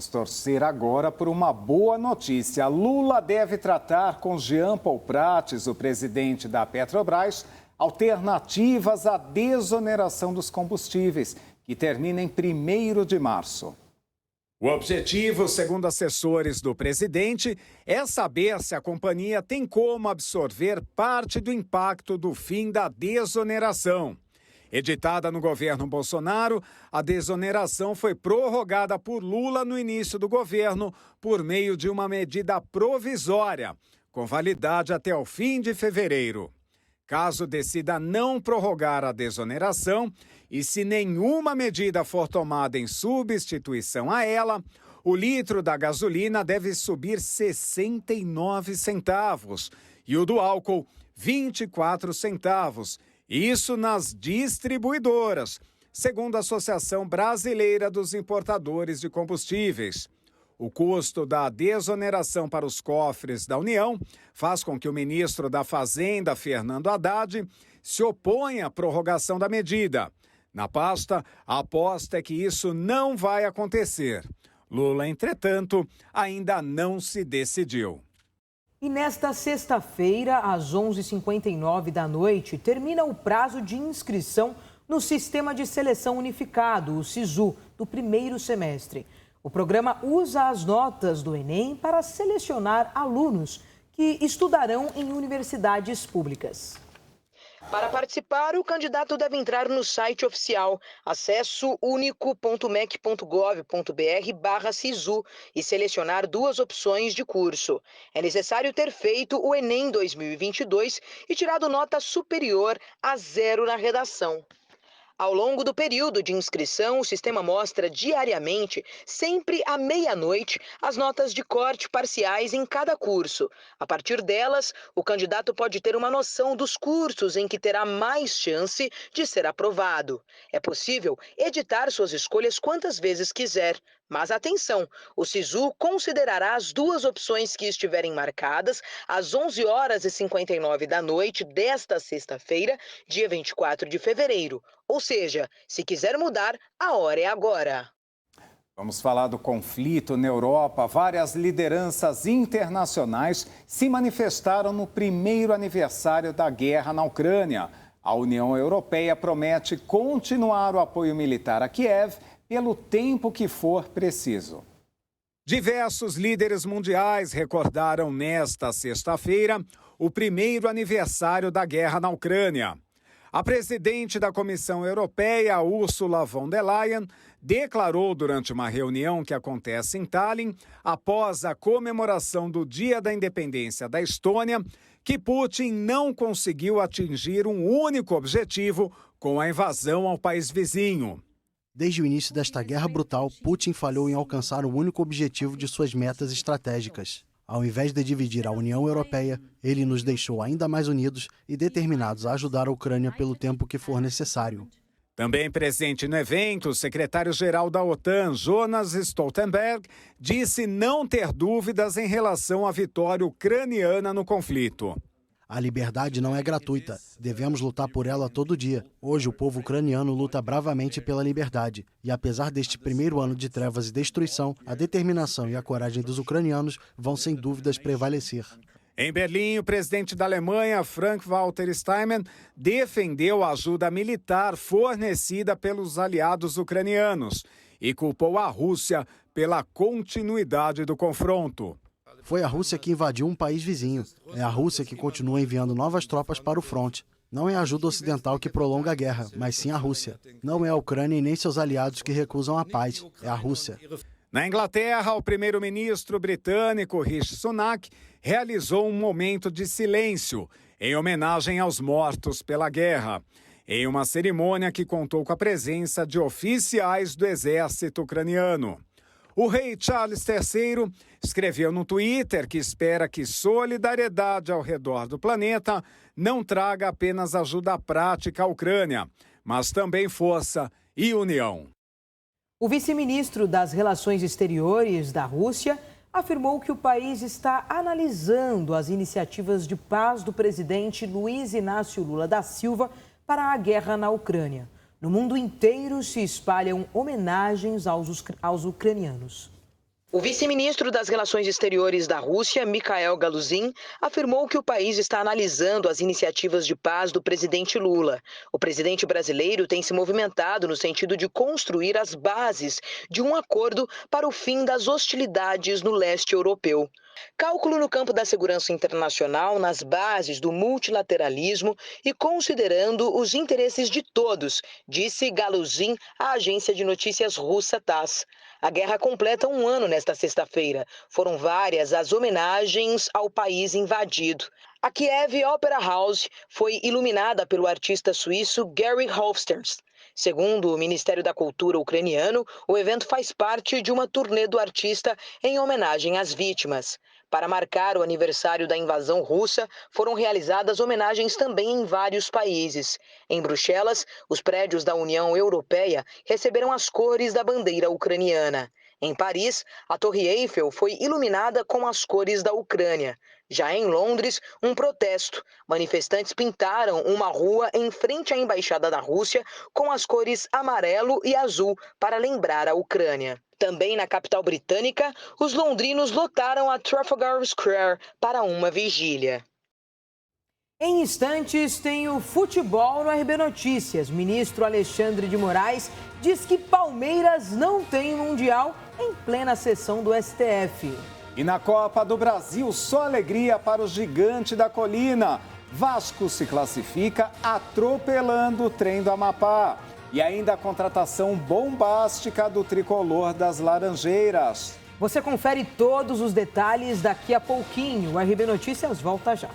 Vamos torcer agora por uma boa notícia. Lula deve tratar com Jean Paul Prates, o presidente da Petrobras, alternativas à desoneração dos combustíveis, que termina em 1º de março. O objetivo, segundo assessores do presidente, é saber se a companhia tem como absorver parte do impacto do fim da desoneração. Editada no governo Bolsonaro, a desoneração foi prorrogada por Lula no início do governo por meio de uma medida provisória, com validade até o fim de fevereiro. Caso decida não prorrogar a desoneração e se nenhuma medida for tomada em substituição a ela, o litro da gasolina deve subir 69 centavos e o do álcool 24 centavos. Isso nas distribuidoras, segundo a Associação Brasileira dos Importadores de Combustíveis. O custo da desoneração para os cofres da União faz com que o ministro da Fazenda, Fernando Haddad, se oponha à prorrogação da medida. Na pasta, a aposta é que isso não vai acontecer. Lula, entretanto, ainda não se decidiu. E nesta sexta-feira, às 11h59 da noite, termina o prazo de inscrição no Sistema de Seleção Unificado, o SISU, do primeiro semestre. O programa usa as notas do Enem para selecionar alunos que estudarão em universidades públicas. Para participar, o candidato deve entrar no site oficial acessounico.mec.gov.br/SISU e selecionar 2 opções de curso. É necessário ter feito o Enem 2022 e tirado nota superior a 0 na redação. Ao longo do período de inscrição, o sistema mostra diariamente, sempre à meia-noite, as notas de corte parciais em cada curso. A partir delas, o candidato pode ter uma noção dos cursos em que terá mais chance de ser aprovado. É possível editar suas escolhas quantas vezes quiser. Mas atenção, o SISU considerará as 2 opções que estiverem marcadas às 11h59 da noite desta sexta-feira, dia 24 de fevereiro. Ou seja, se quiser mudar, a hora é agora. Vamos falar do conflito na Europa. Várias lideranças internacionais se manifestaram no 1º aniversário da guerra na Ucrânia. A União Europeia promete continuar o apoio militar a Kiev pelo tempo que for preciso. Diversos líderes mundiais recordaram nesta sexta-feira o 1º aniversário da guerra na Ucrânia. A presidente da Comissão Europeia, Ursula von der Leyen, declarou durante uma reunião que acontece em Tallinn, após a comemoração do Dia da Independência da Estônia, que Putin não conseguiu atingir um único objetivo com a invasão ao país vizinho. Desde o início desta guerra brutal, Putin falhou em alcançar o único objetivo de suas metas estratégicas. Ao invés de dividir a União Europeia, ele nos deixou ainda mais unidos e determinados a ajudar a Ucrânia pelo tempo que for necessário. Também presente no evento, o secretário-geral da OTAN, Jens Stoltenberg, disse não ter dúvidas em relação à vitória ucraniana no conflito. A liberdade não é gratuita. Devemos lutar por ela todo dia. Hoje, o povo ucraniano luta bravamente pela liberdade. E apesar deste 1º ano de trevas e destruição, a determinação e a coragem dos ucranianos vão sem dúvidas prevalecer. Em Berlim, o presidente da Alemanha, Frank-Walter Steinmeier, defendeu a ajuda militar fornecida pelos aliados ucranianos e culpou a Rússia pela continuidade do confronto. Foi a Rússia que invadiu um país vizinho. É a Rússia que continua enviando novas tropas para o fronte. Não é a ajuda ocidental que prolonga a guerra, mas sim a Rússia. Não é a Ucrânia e nem seus aliados que recusam a paz. É a Rússia. Na Inglaterra, o primeiro-ministro britânico Rishi Sunak realizou um momento de silêncio em homenagem aos mortos pela guerra, em uma cerimônia que contou com a presença de oficiais do exército ucraniano. O rei Charles III escreveu no Twitter que espera que solidariedade ao redor do planeta não traga apenas ajuda prática à Ucrânia, mas também força e união. O vice-ministro das Relações Exteriores da Rússia afirmou que o país está analisando as iniciativas de paz do presidente Luiz Inácio Lula da Silva para a guerra na Ucrânia. No mundo inteiro se espalham homenagens aos ucranianos. O vice-ministro das Relações Exteriores da Rússia, Mikhail Galuzin, afirmou que o país está analisando as iniciativas de paz do presidente Lula. O presidente brasileiro tem se movimentado no sentido de construir as bases de um acordo para o fim das hostilidades no leste europeu. Cálculo no campo da segurança internacional, nas bases do multilateralismo e considerando os interesses de todos, disse Galuzin à agência de notícias russa TASS. A guerra completa um ano nesta sexta-feira. Foram várias as homenagens ao país invadido. A Kiev Opera House foi iluminada pelo artista suíço Gary Hofstens. Segundo o Ministério da Cultura ucraniano, o evento faz parte de uma turnê do artista em homenagem às vítimas. Para marcar o aniversário da invasão russa, foram realizadas homenagens também em vários países. Em Bruxelas, os prédios da União Europeia receberam as cores da bandeira ucraniana. Em Paris, a Torre Eiffel foi iluminada com as cores da Ucrânia. Já em Londres, um protesto. Manifestantes pintaram uma rua em frente à Embaixada da Rússia com as cores amarelo e azul para lembrar a Ucrânia. Também na capital britânica, os londrinos lotaram a Trafalgar Square para uma vigília. Em instantes, tem o futebol no RB Notícias. O ministro Alexandre de Moraes diz que Palmeiras não tem Mundial em plena sessão do STF. E na Copa do Brasil, só alegria para o gigante da colina. Vasco se classifica atropelando o trem do Amapá. E ainda a contratação bombástica do tricolor das Laranjeiras. Você confere todos os detalhes daqui a pouquinho. O RB Notícias volta já.